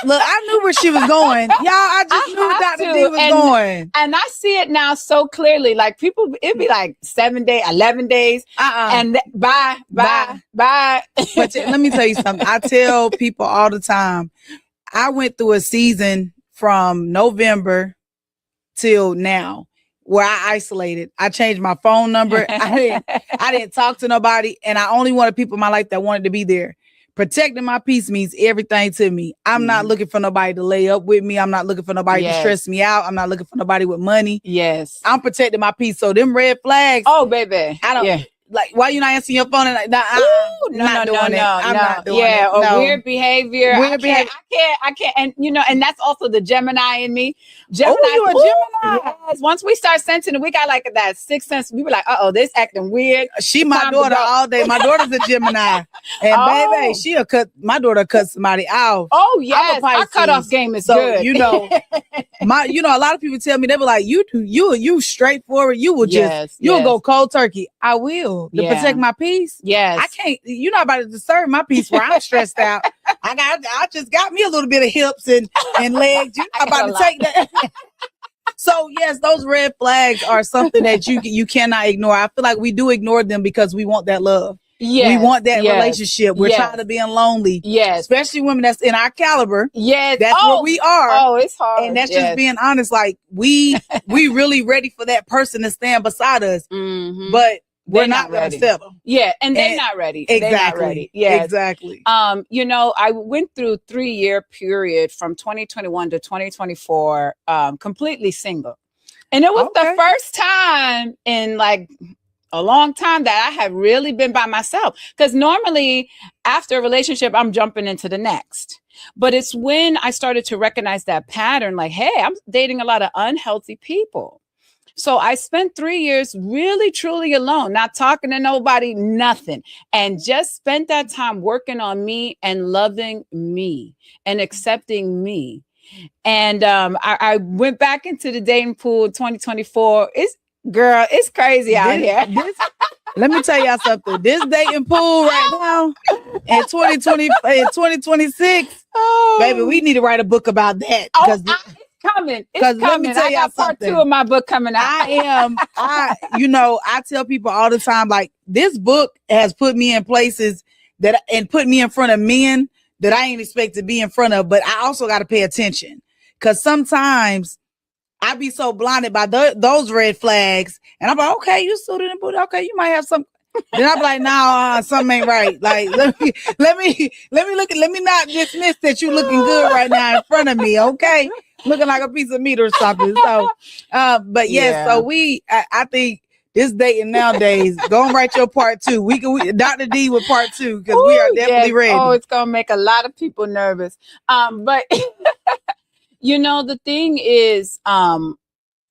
Look, I knew where she was going. Y'all, I just knew Dr. D was going. And I see it now so clearly. Like people, it'd be like 7 days, 11 days. And bye. But let me tell you something. I tell people all the time, I went through a season from November till now where I isolated. I changed my phone number. I didn't talk to nobody. And I only wanted people in my life that wanted to be there. Protecting my peace means everything to me. I'm not looking for nobody to lay up with me. I'm not looking for nobody to stress me out. I'm not looking for nobody with money. Yes. I'm protecting my peace. So them red flags. Oh, baby. I don't. Yeah. Like, why you not answering your phone? And like, nah, I'm not doing it. Yeah, or weird behavior. I can't. And that's also the Gemini in me. Gemini. Oh, you a Gemini? Yes. Once we start sensing it, we got like that sixth sense. We were like, this acting weird. She my daughter all day. My daughter's a Gemini. And baby, my daughter cut somebody off. Oh, yes. Our cutoff game is good. A lot of people tell me, they be like, you straightforward. You will you'll go cold turkey. I will. To protect my peace. Yes. I can't, you're not about to disturb my peace where I'm stressed out. I just got me a little bit of hips and legs. You're not about to take that. So yes, those red flags are something that you cannot ignore. I feel like we do ignore them because we want that love. Yes. We want that relationship. We're tired of being lonely. Yes. Especially women that's in our caliber. Yes. That's what we are. Oh, it's hard. And that's just being honest. Like we really ready for that person to stand beside us. Mm-hmm. But we're not going to settle. Yeah. And they're not ready. Exactly. They're not ready. Yes. Exactly. I went through 3-year period from 2021 to 2024, completely single. And it was the first time in like a long time that I have really been by myself. Because normally after a relationship, I'm jumping into the next. But it's when I started to recognize that pattern, like, hey, I'm dating a lot of unhealthy people. So I spent 3 years really, truly alone, not talking to nobody, nothing. And just spent that time working on me and loving me and accepting me. And I went back into the dating pool in 2024. It's crazy out here. Let me tell y'all something. This dating pool right now in 2026, baby, we need to write a book about that. It's coming. It's coming. I got part 2 of my book coming out. I tell people all the time, like, this book has put me in places and put me in front of men that I ain't expect to be in front of, but I also got to pay attention because sometimes I be so blinded by those red flags, and I'm like, okay, you suited and booted. Okay, you might have some. Then I'm like, nah, something ain't right. Like, let me not dismiss that you looking good right now in front of me. Okay, looking like a piece of meat or something. So, but yes, so I think this dating nowadays, go and write your part 2. We Dr. D with part 2 because we are definitely ready. Oh, it's gonna make a lot of people nervous. But. The thing is,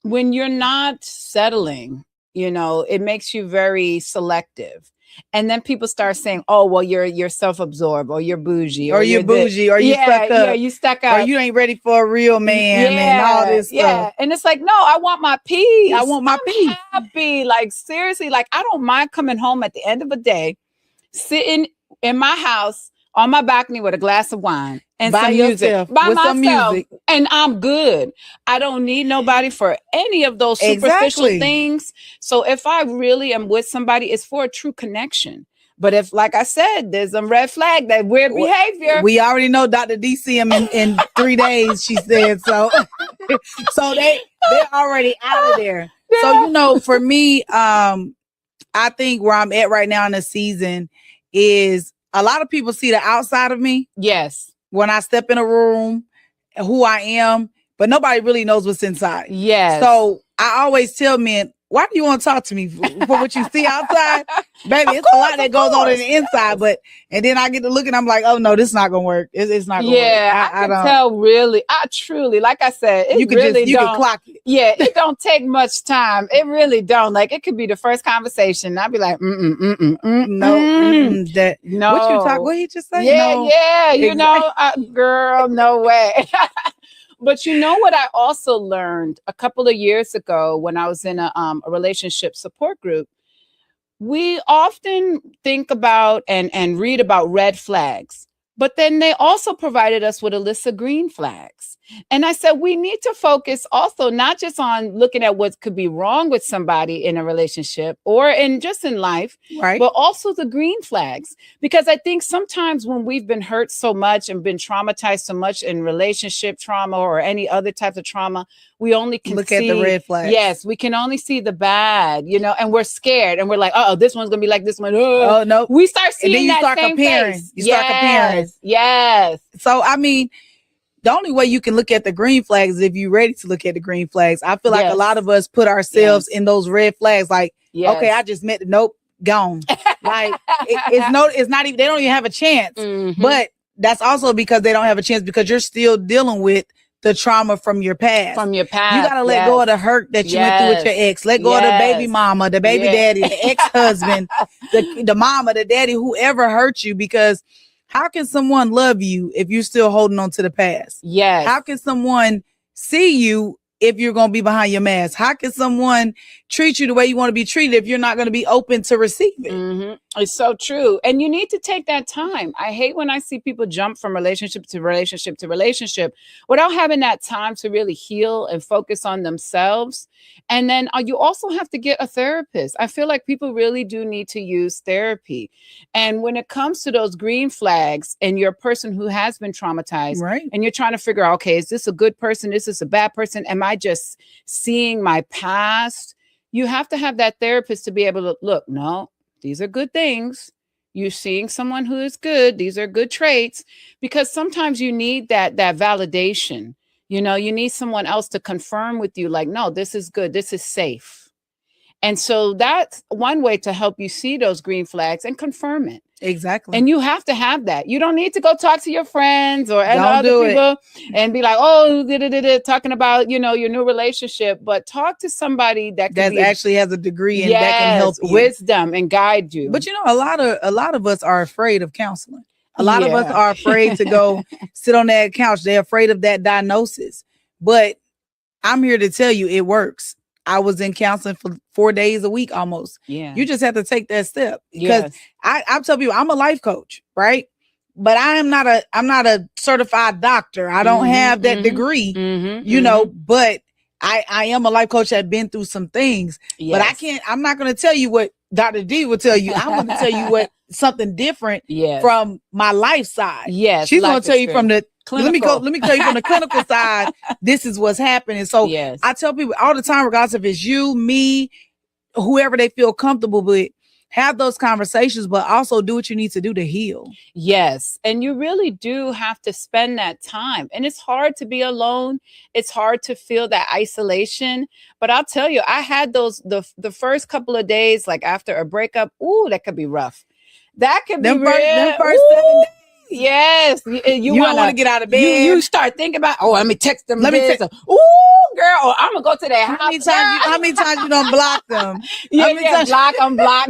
when you're not settling, it makes you very selective. And then people start saying, oh, well, you're self-absorbed or you're bougie or you're bougie or you stuck up. Yeah, you stuck up. Or you ain't ready for a real man and all this stuff. Yeah. And it's like, no, I want my peace. I want my peace. Happy. Like, seriously, like, I don't mind coming home at the end of the day, sitting in my house on my balcony with a glass of wine and some music by myself, and I'm good. I don't need nobody for any of those superficial things. So if I really am with somebody, it's for a true connection. But if, like I said, there's some red flag, that weird behavior. We already know Dr. D see him in 3 days, she said. So, so they're already out of there. So, for me, I think where I'm at right now in the season is a lot of people see the outside of me. Yes. When I step in a room, who I am, but nobody really knows what's inside. Yes. So I always tell men, why do you want to talk to me for what you see outside? Baby, it's a lot that goes on in the inside, and then I get to look and I'm like, oh no, this is not gonna work. It's not gonna work. I can tell really. I truly, like I said, you can clock it. Yeah, it don't take much time. It really don't. Like it could be the first conversation. I'd be like, no. What you talk? What he just said? Yeah, no. yeah. You know, girl, no way. But you know what I also learned a couple of years ago when I was in a relationship support group, we often think about and read about red flags, but then they also provided us with a list of green flags. And I said, we need to focus also not just on looking at what could be wrong with somebody in a relationship or in life, right? But also the green flags. Because I think sometimes when we've been hurt so much and been traumatized so much in relationship trauma or any other type of trauma, we only can look at the red flags. Yes, we can only see the bad, and we're scared and we're like, oh, this one's gonna be like this one. Oh no. We start seeing and then you that start same comparing. face. You start comparing. Yes. So I mean, the only way you can look at the green flags is if you're ready to look at the green flags. I feel like a lot of us put ourselves in those red flags. Like, okay, I just met. Nope, gone. Like it's not even. They don't even have a chance. Mm-hmm. But that's also because they don't have a chance because you're still dealing with the trauma from your past. You gotta let go of the hurt that you went through with your ex. Let go of the baby mama, the baby daddy, the ex-husband, the mama, the daddy, whoever hurt you. Because how can someone love you if you're still holding on to the past? Yes. How can someone see you if you're going to be behind your mask? How can someone treat you the way you want to be treated if you're not going to be open to receive it? Mm-hmm. It's so true. And you need to take that time. I hate when I see people jump from relationship to relationship to relationship without having that time to really heal and focus on themselves. And then you also have to get a therapist. I feel like people really do need to use therapy. And when it comes to those green flags and you're a person who has been traumatized, right, and you're trying to figure out, okay, is this a good person? Is this a bad person? Am I just seeing my past? You have to have that therapist to be able to look, no, these are good things. You're seeing someone who is good. These are good traits, because sometimes you need that validation. You need someone else to confirm with you, like, no, this is good. This is safe. And so that's one way to help you see those green flags and confirm it. Exactly. And you have to have that. You don't need to go talk to your friends or other people and be like, oh, talking about, your new relationship, but talk to somebody that actually has a degree and that can help you. Wisdom and guide you. But a lot of us are afraid of counseling. A lot of us are afraid to go sit on that couch. They're afraid of that diagnosis. But I'm here to tell you it works. I was in counseling for 4 days a week almost. Yeah. You just have to take that step because I tell people I'm a life coach, right? But I'm not a certified doctor. I don't have that degree, but I am a life coach that's been through some things. Yes. But I'm not going to tell you what Dr. D will tell you. I'm going to tell you what something different from my life side. Yes. She's going to tell you from the clinical. Let me tell you from the clinical side, this is what's happening. So I tell people all the time, regardless if it's you, me, whoever they feel comfortable with, have those conversations, but also do what you need to do to heal. Yes. And you really do have to spend that time. And it's hard to be alone. It's hard to feel that isolation. But I'll tell you, I had the first couple of days, like after a breakup. Ooh, that could be rough. That could be real. Them first 7 days. Yes. You don't want to get out of bed. You start thinking about, let me text them. Let me text them. Ooh, girl, I'm going to go to their house. How many times you don't block them? Block.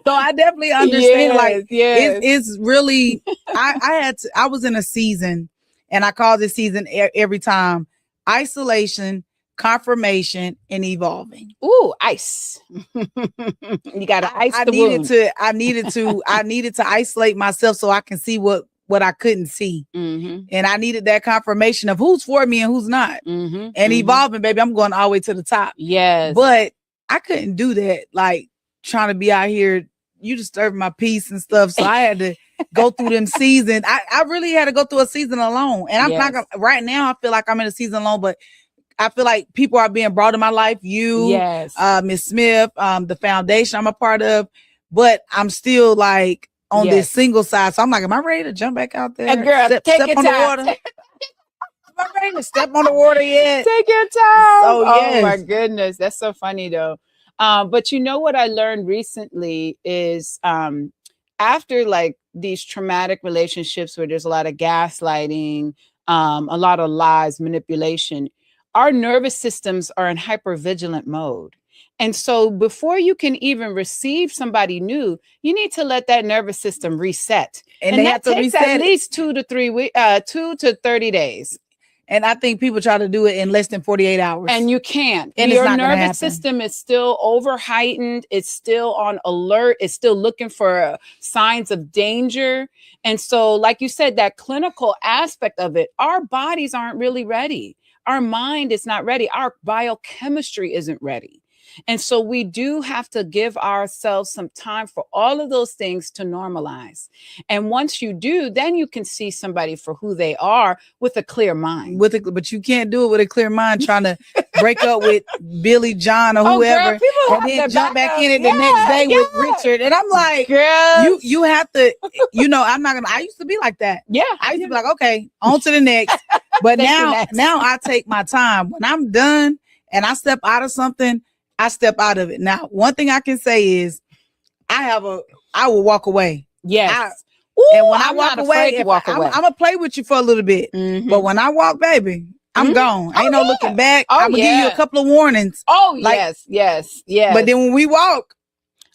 So I definitely understand. It's really, I was in a season, and I call this season every time isolation, confirmation, and evolving. Ooh, ice. You got to ice the wound. I needed to isolate myself so I can see what I couldn't see. Mm-hmm. And I needed that confirmation of who's for me and who's not. Mm-hmm. And evolving, baby, I'm going all the way to the top. Yes. But I couldn't do that. Like trying to be out here, you disturbing my peace and stuff. So I had to go through them seasons. I really had to go through a season alone. And I'm not gonna, right now I feel like I'm in a season alone, but I feel like people are being brought in my life. You, Yes. Miss Smith, the foundation I'm a part of, but I'm still like on this single side. So I'm like, am I ready to jump back out there? Girl, step your on time. the water. Am I ready to step on the water yet? Take your time. So, Oh my goodness. That's so funny though. But you know what I learned recently is after like these traumatic relationships where there's a lot of gaslighting, a lot of lies, manipulation, our nervous systems are in hypervigilant mode. And so before you can even receive somebody new, you need to let that nervous system reset. And they that have to takes reset at least 2 to 30 days. And I think people try to do it in less than 48 hours. And you can't. And your it's not gonna nervous happen. system is still over heightened. It's still on alert. It's still looking for signs of danger. And so, like you said, that clinical aspect of it, our bodies aren't really ready. Our mind is not ready. Our biochemistry isn't ready. And so we do have to give ourselves some time for all of those things to normalize. And once you do, then you can see somebody for who they are with a clear mind. But you can't do it with a clear mind trying to break up with Billy, John, or Oh, whoever, girl, people and have then to jump back back up. in it the next day with Richard. And I'm like, Girl, you have to, I'm not gonna. I used to be like that. Yeah, I used to be like, okay, on to the next. But now I take my time. When I'm done and I step out of something, I step out of it. Now, one thing I can say is I will walk away. Yes. And when I walk away, I'm gonna play with you for a little bit. Mm-hmm. But when I walk, baby, I'm gone. Ain't no looking back. I'm gonna give you a couple of warnings. Oh, yes. But then when we walk,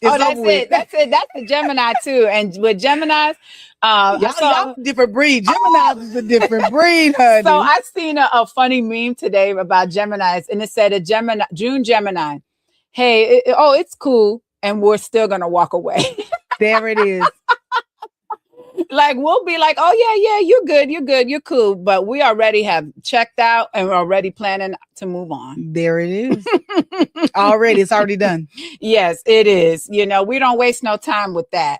it's that's over with. it. That's the Gemini too. And with Geminis, y'all different breed. Geminis is a different breed, honey. So I seen a funny meme today about Geminis, and it said June Gemini. Hey, it's cool, and we're still gonna walk away. There it is. Like we'll be like, oh yeah, you're good, you're cool, but we already have checked out and we're already planning to move on. There it is. Already, it's already done. Yes, it is. We don't waste no time with that.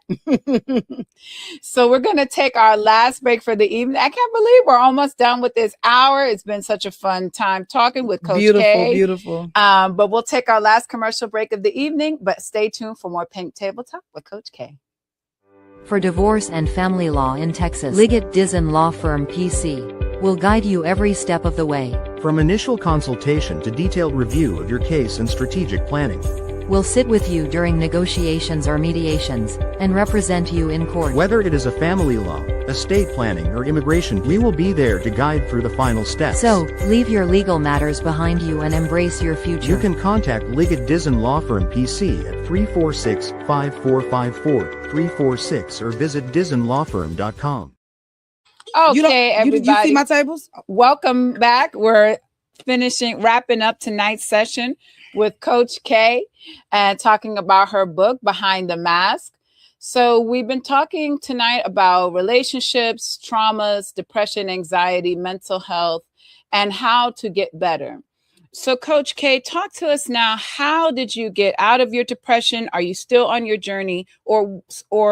So we're gonna take our last break for the evening. I can't believe we're almost done with this hour. It's been such a fun time talking with Coach Kay. Beautiful. But we'll take our last commercial break of the evening. But stay tuned for more Pink Table Talk with Coach Kay. For divorce and family law in Texas, Liggett Dizon Law Firm PC will guide you every step of the way. From initial consultation to detailed review of your case and strategic planning. We'll sit with you during negotiations or mediations, and represent you in court. Whether it is a family law, estate planning, or immigration, we will be there to guide through the final steps. So, leave your legal matters behind you and embrace your future. You can contact Liggett Dizon Law Firm PC at 346-5454-346 or visit DizonLawFirm.com. Okay, everybody. You see my tables? Welcome back. We're wrapping up tonight's session with Coach Kay and talking about her book, Behind the Mask. So we've been talking tonight about relationships, traumas, depression, anxiety, mental health, and how to get better. So Coach Kay, talk to us now. How did you get out of your depression? Are you still on your journey, or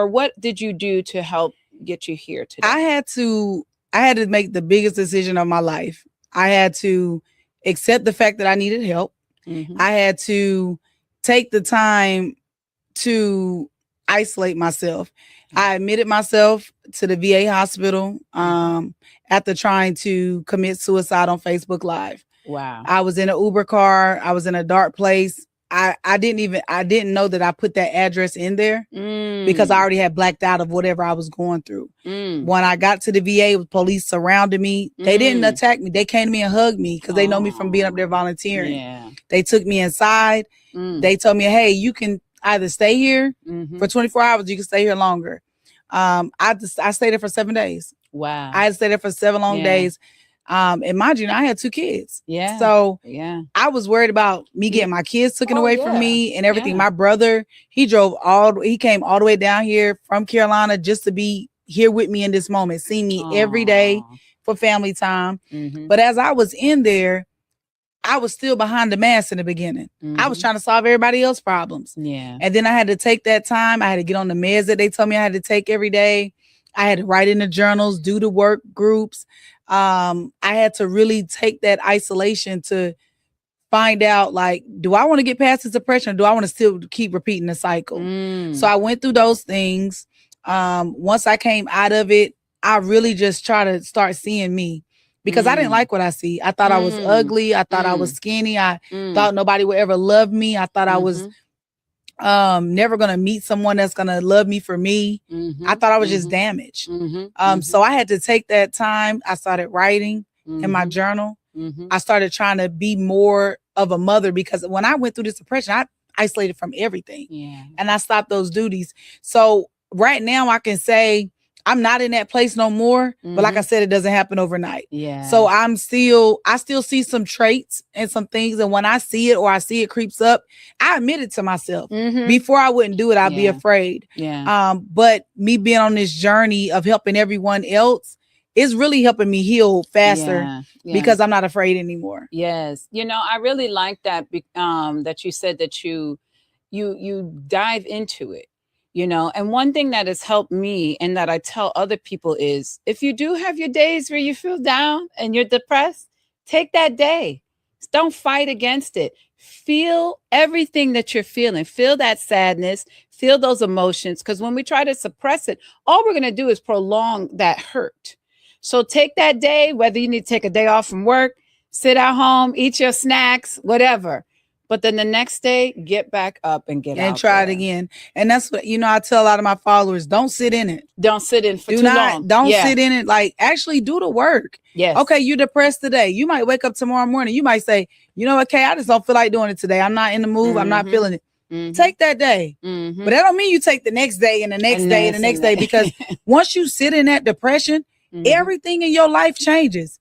what did you do to help get you here today? I had to make the biggest decision of my life. I had to accept the fact that I needed help. Mm-hmm. I had to take the time to isolate myself. I admitted myself to the VA hospital after trying to commit suicide on Facebook Live. Wow. I was in an Uber car. I was in a dark place. I didn't know that I put that address in there because I already had blacked out of whatever I was going through. When I got to the VA, police surrounded me. They didn't attack me. They came to me and hugged me because they know me from being up there volunteering. Yeah. They took me inside. They told me, hey, you can either stay here for 24 hours, you can stay here longer. I stayed there for 7 days. Wow. I had to stay there for 7 long days. And mind you, I had 2 kids. Yeah. So I was worried about me getting my kids taken away from me and everything. Yeah. My brother, he came all the way down here from Carolina just to be here with me in this moment, see me every day for family time. But as I was in there, I was still behind the mask in the beginning. I was trying to solve everybody else's problems. Yeah. And then I had to take that time. I had to get on the meds that they told me I had to take every day. I had to write in the journals, do the work groups. I had to really take that isolation to find out, like, do I want to get past this depression or do I want to still keep repeating the cycle? So I went through those things. Once I came out of it, I really just try to start seeing me, because I didn't like what I see. I thought I was ugly. I thought I was skinny. I thought nobody would ever love me. I thought I was never going to meet someone that's going to love me for me. I thought I was just damaged. So I had to take that time. I started writing in my journal. I started trying to be more of a mother, because when I went through this depression, I isolated from everything. And I stopped those duties. So right now I can say I'm not in that place no more. But like I said, it doesn't happen overnight. So I still see some traits and some things. And when I see it or I see it creeps up, I admit it to myself. Before I wouldn't do it, I'd be afraid. But me being on this journey of helping everyone else is really helping me heal faster because I'm not afraid anymore. Yes. You know, I really like that, that you said that you dive into it, you know, and one thing that has helped me and that I tell other people is, if you do have your days where you feel down and you're depressed, take that day. Don't fight against it. Feel everything that you're feeling. Feel that sadness, feel those emotions. Because when we try to suppress it, all we're going to do is prolong that hurt. So take that day, whether you need to take a day off from work, sit at home, eat your snacks, whatever. But then the next day, get back up and get out and try there. it again. And that's what, you know, I tell a lot of my followers, don't sit in it. Don't sit in for too long. Don't sit in it. Like, actually do the work. Yes. Okay, you're depressed today. You might wake up tomorrow morning. You might say, you know what, Kay, I just don't feel like doing it today. I'm not in the mood. I'm not feeling it. Take that day. But that don't mean you take the next day and the next day and the next day, because once you sit in that depression, everything in your life changes.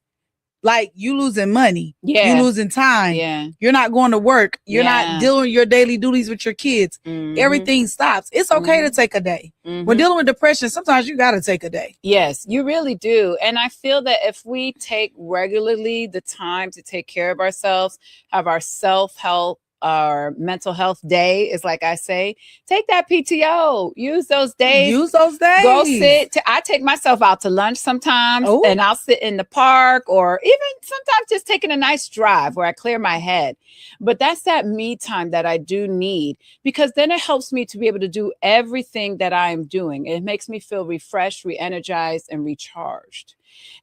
Like, you losing money, you losing time, you're not going to work, you're not dealing your daily duties with your kids. Everything stops. It's okay to take a day. When dealing with depression, sometimes you got to take a day. Yes, you really do. And I feel that if we take regularly the time to take care of ourselves, have our self-help, our mental health day, is like I say, take that PTO, use those days, go sit. I take myself out to lunch sometimes, and I'll sit in the park, or even sometimes just taking a nice drive where I clear my head. But that's that me time that I do need, because then it helps me to be able to do everything that I am doing. It makes me feel refreshed, re-energized, and recharged.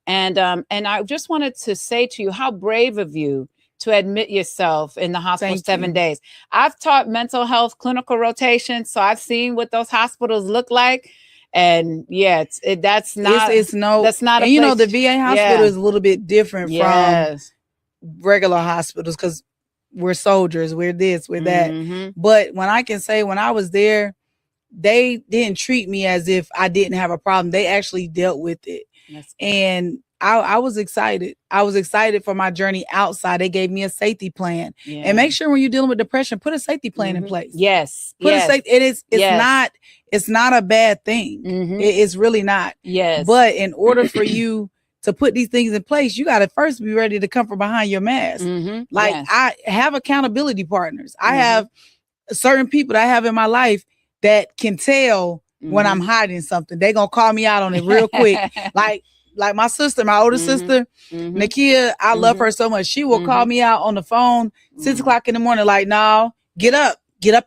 And I just wanted to say to you, how brave of you to admit yourself in the hospital 7 days. I've taught mental health clinical rotation, so I've seen what those hospitals look like. And that's not. And you know, the VA hospital is a little bit different from regular hospitals, because we're soldiers, we're this, we're that. But when I was there, they didn't treat me as if I didn't have a problem. They actually dealt with it. And I was excited. I was excited for my journey outside. They gave me a safety plan. And make sure when you're dealing with depression, put a safety plan in place. Put a safety. It's not a bad thing. It's really not. But in order for you to put these things in place, you got to first be ready to come from behind your mask. I have accountability partners. I have certain people that I have in my life that can tell when I'm hiding something. They're going to call me out on it real quick. Like my sister, my older sister, Nakia, I love her so much. She will call me out on the phone 6 o'clock in the morning, like, no, get up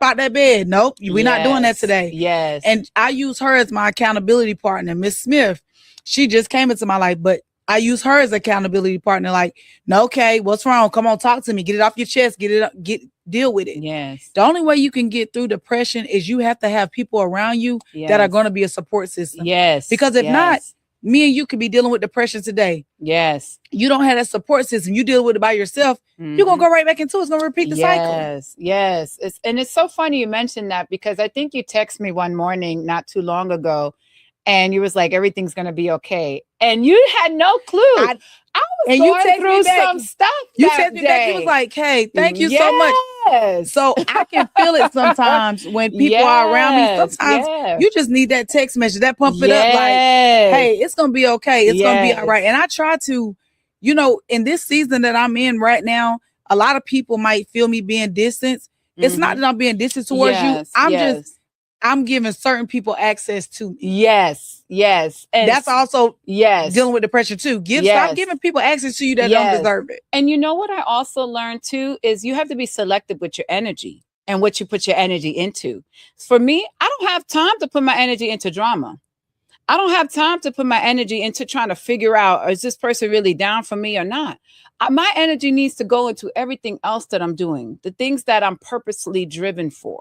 out that bed. Nope, we're not doing that today. And I use her as my accountability partner. Miss Smith, she just came into my life, but I use her as accountability partner. Like, no, okay, what's wrong? Come on, talk to me. Get it off your chest. Deal with it. The only way you can get through depression is you have to have people around you that are going to be a support system. Because if not, me and you could be dealing with depression today. You don't have that support system. You deal with it by yourself. You're going to go right back into it. It's going to repeat the cycle. It's so funny you mentioned that, because I think you texted me one morning not too long ago, and you was like, everything's going to be okay. And you had no clue. I was going through some stuff. You texted me back. You was like, hey, thank you so much. So I can feel it sometimes when people are around me. Sometimes you just need that text message, that pump it up, like, hey, it's going to be okay. It's going to be all right. And I try to, you know, in this season that I'm in right now, a lot of people might feel me being distant. It's not that I'm being distant towards you. I'm giving certain people access to me. Yes. And that's also yes, dealing with depression too. Stop giving people access to you that don't deserve it. And you know what I also learned too is you have to be selective with your energy and what you put your energy into. For me, I don't have time to put my energy into drama. I don't have time to put my energy into trying to figure out, is this person really down for me or not? My energy needs to go into everything else that I'm doing, the things that I'm purposely driven for.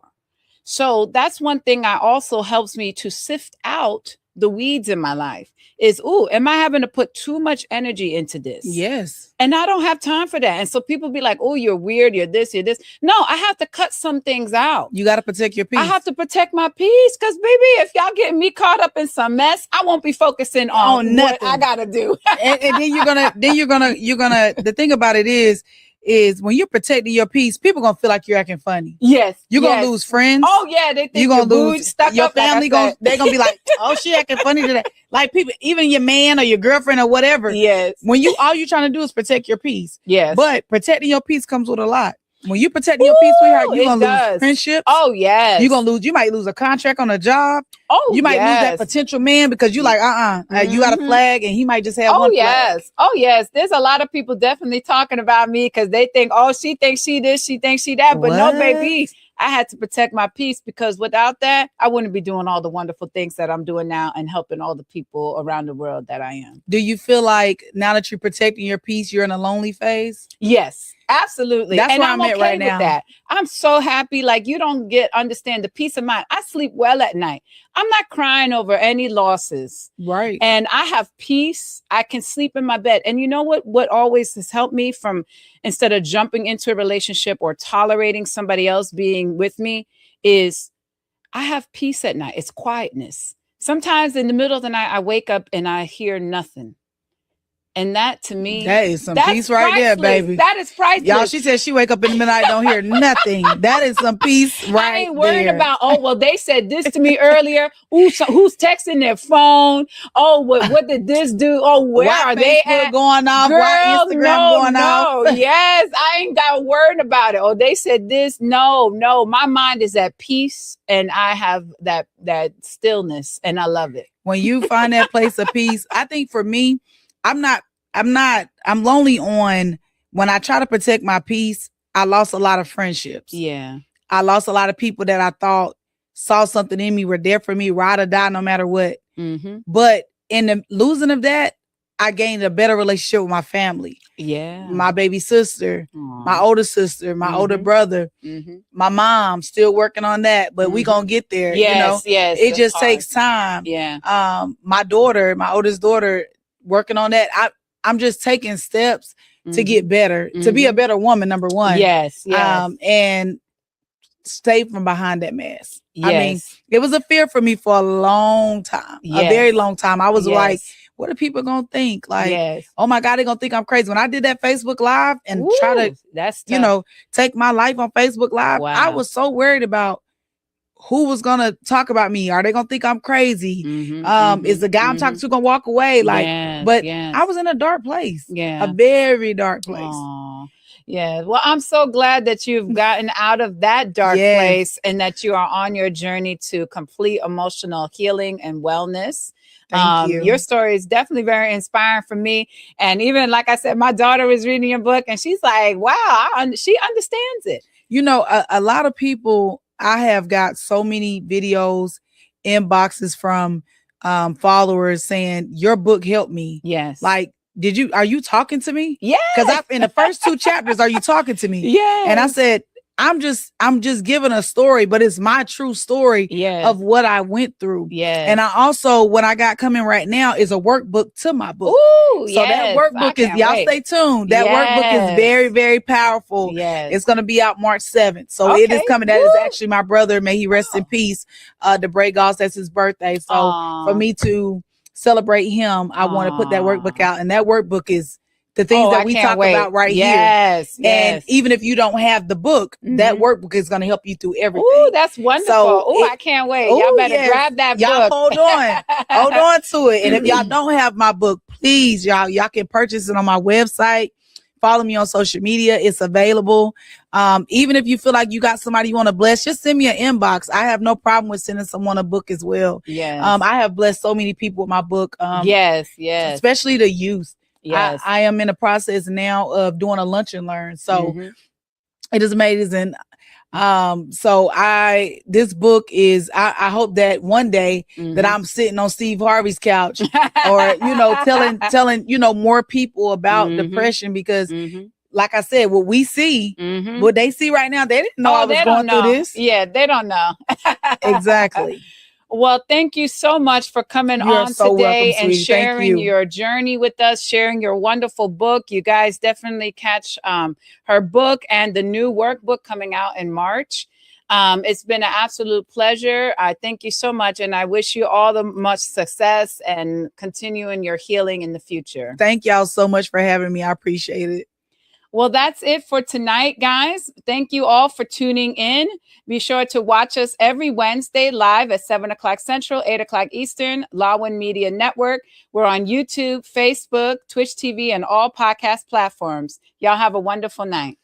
So that's one thing I also helps me to sift out the weeds in my life is, am I having to put too much energy into this? Yes. And I don't have time for that. And so people be like, oh, you're weird. You're this, you're this. No, I have to cut some things out. You got to protect your peace. I have to protect my peace. Cause baby, if y'all get me caught up in some mess, I won't be focusing on nothing. What I got to do. and then you're gonna, the thing about it is when you're protecting your peace, people gonna feel like you're acting funny. Yes. You're gonna lose friends. Oh yeah. They think you're gonna lose stuck your up, family. They're gonna be like, oh, she acting funny today. Like people, even your man or your girlfriend or whatever. Yes. When all you're trying to do is protect your peace. Yes. But protecting your peace comes with a lot. When you protecting your peace, sweetheart, you're gonna lose friendships. Oh yes. You might lose a contract on a job. Oh, you might lose that potential man because you like, you got a flag and he might just have one flag. Oh yes. There's a lot of people definitely talking about me because they think, she thinks she this, she thinks she that. But no, baby, I had to protect my peace because without that, I wouldn't be doing all the wonderful things that I'm doing now and helping all the people around the world that I am. Do you feel like now that you're protecting your peace, you're in a lonely phase? Yes. Absolutely. That's where I'm at okay right now. That. I'm so happy. Like you don't understand the peace of mind. I sleep well at night. I'm not crying over any losses. Right. And I have peace. I can sleep in my bed. And you know what always has helped me from instead of jumping into a relationship or tolerating somebody else being with me is I have peace at night. It's quietness. Sometimes in the middle of the night, I wake up and I hear nothing. And that to me, that is some peace right there, baby. That is priceless. Y'all, she said she wake up in the midnight, don't hear nothing. That is some peace right there. I ain't worried about, they said this to me earlier. Who's texting their phone? What did this do? Where are they at? Going off? Girl, Instagram going off? Yes, I ain't got word about it. They said this. No, my mind is at peace and I have that stillness and I love it. When you find that place of peace, I think for me, I'm lonely on when I try to protect my peace. I lost a lot of friendships. Yeah. I lost a lot of people that I thought saw something in me, were there for me, ride or die, no matter what. Mm-hmm. But in the losing of that, I gained a better relationship with my family. Yeah. My baby sister, my older sister, my older brother, my mom, still working on that, but we gonna get there. Yes, it just takes time. Yeah. My oldest daughter, working on that. I'm just taking steps to get better, to be a better woman, number one. Yes. And stay from behind that mess. Yes. I mean, it was a fear for me for a long time, a very long time. I was like, what are people going to think? Like, oh my God, they're going to think I'm crazy. When I did that Facebook Live and try to, take my life on Facebook Live, I was so worried about who was gonna talk about me? Are they gonna think I'm crazy? Is the guy I'm talking to gonna walk away? I was in a dark place. A very dark place. Aww. Yeah. Well, I'm so glad that you've gotten out of that dark place and that you are on your journey to complete emotional healing and wellness. Thank you. Your story is definitely very inspiring for me. And even like I said, my daughter was reading your book and she's like, wow, she understands it. A lot of people, I have got so many videos, inboxes from followers saying your book helped me. Yes. Like, are you talking to me? Yeah. Because in the first 2 chapters, are you talking to me? Yeah. And I said, I'm just giving a story, but it's my true story of what I went through. Yeah. And I also, what I got coming right now is a workbook to my book. Ooh, so that workbook stay tuned. That workbook is very, very powerful. Yes. It's going to be out March 7th. So it is coming. That is actually my brother. May he rest in peace. DeBray Goss, that's his birthday. So for me to celebrate him, I want to put that workbook out. And that workbook is the things that we talk about right here. Yes. And even if you don't have the book, that workbook is going to help you through everything. Ooh, that's wonderful. I can't wait. Y'all better grab that y'all book. Hold on to it. And if y'all don't have my book, please, y'all can purchase it on my website, follow me on social media. It's available. Even if you feel like you got somebody you want to bless, just send me an inbox. I have no problem with sending someone a book as well. Yes. I have blessed so many people with my book. Yes. Especially the youth. Yes. I am in the process now of doing a lunch and learn. So it is amazing. This book is, I hope that one day that I'm sitting on Steve Harvey's couch or, telling, more people about depression, because like I said, what we see, what they see right now, they didn't know I was going through this. Yeah, they don't know. Exactly. Well, thank you so much for coming You're on so today welcome, and sweetie. Thank sharing you. your journey with us, sharing your wonderful book. You guys definitely catch her book and the new workbook coming out in March. It's been an absolute pleasure. I thank you so much, and I wish you all the much success and continuing your healing in the future. Thank y'all so much for having me. I appreciate it. Well, that's it for tonight, guys. Thank you all for tuning in. Be sure to watch us every Wednesday live at 7 o'clock Central, 8 o'clock Eastern, Lawin Media Network. We're on YouTube, Facebook, Twitch TV, and all podcast platforms. Y'all have a wonderful night.